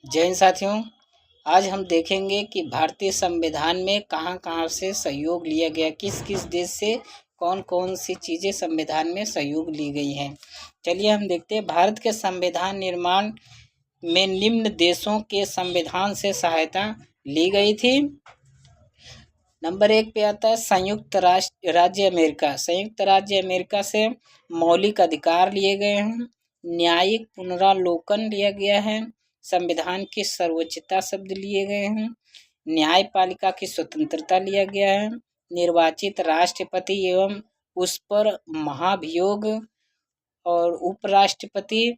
जय हिंद साथियों। आज हम देखेंगे कि भारतीय संविधान में कहां कहां से सहयोग लिया गया, किस किस देश से कौन कौन सी चीज़ें संविधान में सहयोग ली गई हैं। चलिए हम देखते हैं। भारत के संविधान निर्माण में निम्न देशों के संविधान से सहायता ली गई थी। नंबर 1 पे आता है संयुक्त राज्य अमेरिका। संयुक्त राज्य अमेरिका से मौलिक अधिकार लिए गए हैं। न्यायिक पुनरावलोकन लिया गया है। संविधान की सर्वोच्चता शब्द लिए गए हैं। न्यायपालिका की स्वतंत्रता लिया गया है। निर्वाचित राष्ट्रपति एवं उस पर महाभियोग और उपराष्ट्रपति,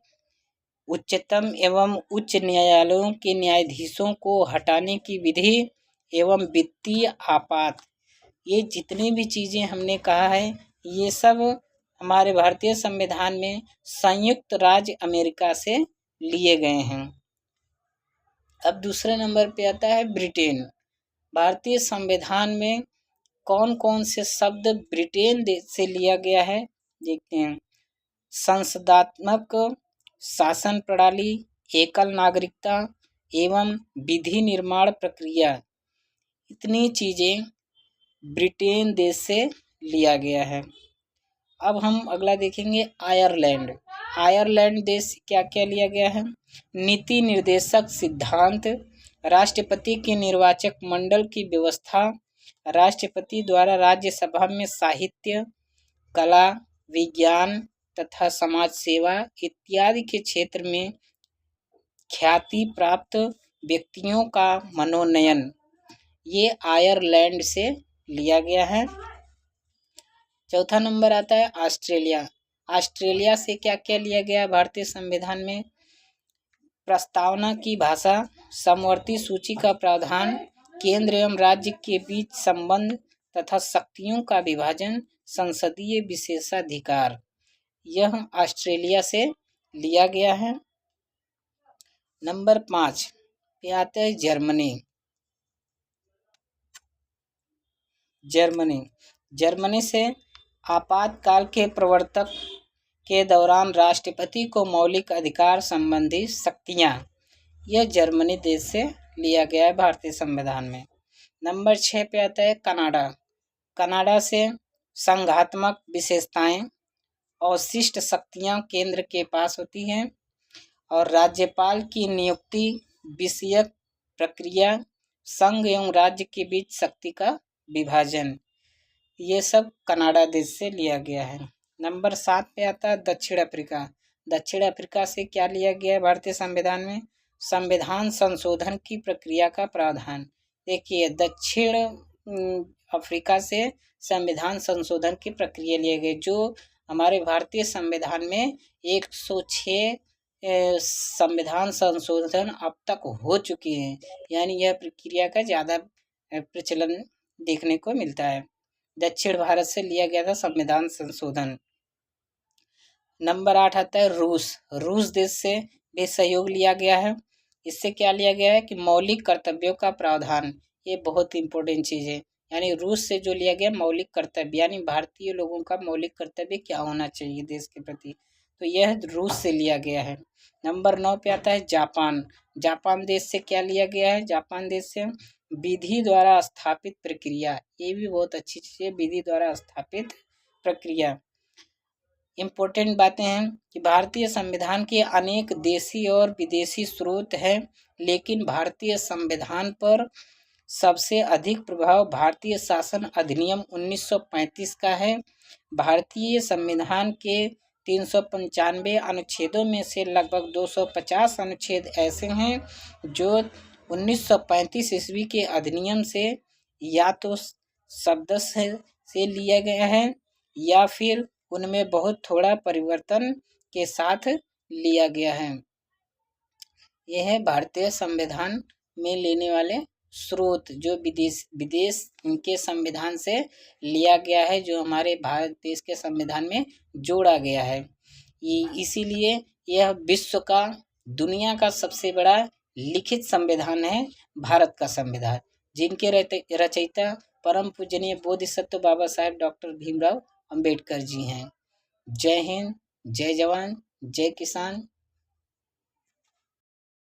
उच्चतम एवं उच्च न्यायालयों के न्यायाधीशों को हटाने की विधि एवं वित्तीय आपात, ये जितनी भी चीज़ें हमने कहा है ये सब हमारे भारतीय संविधान में संयुक्त राज्य अमेरिका से लिए गए हैं। अब दूसरे नंबर पे आता है ब्रिटेन। भारतीय संविधान में कौन कौन से शब्द ब्रिटेन देश से लिया गया है देखते हैं। संसदात्मक शासन प्रणाली, एकल नागरिकता एवं विधि निर्माण प्रक्रिया, इतनी चीज़ें ब्रिटेन देश से लिया गया है। अब हम अगला देखेंगे आयरलैंड। आयरलैंड देश से क्या क्या लिया गया है। नीति निर्देशक सिद्धांत, राष्ट्रपति के निर्वाचक मंडल की व्यवस्था, राष्ट्रपति द्वारा राज्यसभा में साहित्य, कला, विज्ञान तथा समाज सेवा इत्यादि के क्षेत्र में ख्याति प्राप्त व्यक्तियों का मनोनयन, ये आयरलैंड से लिया गया है। चौथा नंबर आता है ऑस्ट्रेलिया। ऑस्ट्रेलिया से क्या क्या लिया गया भारतीय संविधान में। प्रस्तावना की भाषा, समवर्ती सूची का प्रावधान, केंद्र एवं राज्य के बीच संबंध तथा शक्तियों का विभाजन, संसदीय विशेषाधिकार, यह ऑस्ट्रेलिया से लिया गया है। नंबर 5 पे आता है जर्मनी। जर्मनी से आपातकाल के प्रवर्तक के दौरान राष्ट्रपति को मौलिक अधिकार संबंधी शक्तियाँ, यह जर्मनी देश से लिया गया है भारतीय संविधान में। नंबर 6 पे आता है कनाडा। कनाडा से संघात्मक विशेषताएं और शिष्ट शक्तियाँ केंद्र के पास होती हैं और राज्यपाल की नियुक्ति विषयक प्रक्रिया, संघ एवं राज्य के बीच शक्ति का विभाजन, ये सब कनाडा देश से लिया गया है। नंबर 7 पे आता है दक्षिण अफ्रीका। दक्षिण अफ्रीका से क्या लिया गया है भारतीय संविधान में। संविधान संशोधन की प्रक्रिया का प्रावधान। देखिए दक्षिण अफ्रीका से संविधान संशोधन की प्रक्रिया लिए गए, जो हमारे भारतीय संविधान में 106 संविधान संशोधन अब तक हो चुकी हैं, यानी यह प्रक्रिया का ज़्यादा प्रचलन देखने को मिलता है। दक्षिण भारत से लिया गया था संविधान संशोधन। नंबर 8 आता है रूस देश से भी सहयोग लिया गया है। इससे क्या लिया गया है कि मौलिक कर्तव्यों का प्रावधान, ये बहुत इंपॉर्टेंट चीज़ है। यानी रूस से जो लिया गया मौलिक कर्तव्य, यानी भारतीय लोगों का मौलिक कर्तव्य क्या होना चाहिए देश के प्रति, तो यह रूस से लिया गया है। नंबर 9 पे आता है जापान। जापान देश से क्या लिया गया है। जापान देश से विधि द्वारा स्थापित प्रक्रिया, ये भी बहुत अच्छी चीज़ है, विधि द्वारा स्थापित प्रक्रिया। इम्पोर्टेंट बातें हैं कि भारतीय संविधान के अनेक देशी और विदेशी स्रोत हैं, लेकिन भारतीय संविधान पर सबसे अधिक प्रभाव भारतीय शासन अधिनियम 1935 का है। भारतीय संविधान के 395 अनुच्छेदों में से लगभग 250 अनुच्छेद ऐसे हैं जो 1935 ईस्वी के अधिनियम से या तो शब्द से लिया गया है या फिर उनमें बहुत थोड़ा परिवर्तन के साथ लिया गया है। यह है भारतीय संविधान में लेने वाले स्रोत, जो विदेश के संविधान से लिया गया है, जो हमारे भारत देश के संविधान में जोड़ा गया है। इसीलिए यह विश्व का, दुनिया का सबसे बड़ा लिखित संविधान है भारत का संविधान, जिनके रचयिता परम पूजनीय बोधिसत्व बाबा साहेब डॉक्टर भीमराव अंबेडकर जी हैं। जय हिंद, जय जवान, जय किसान,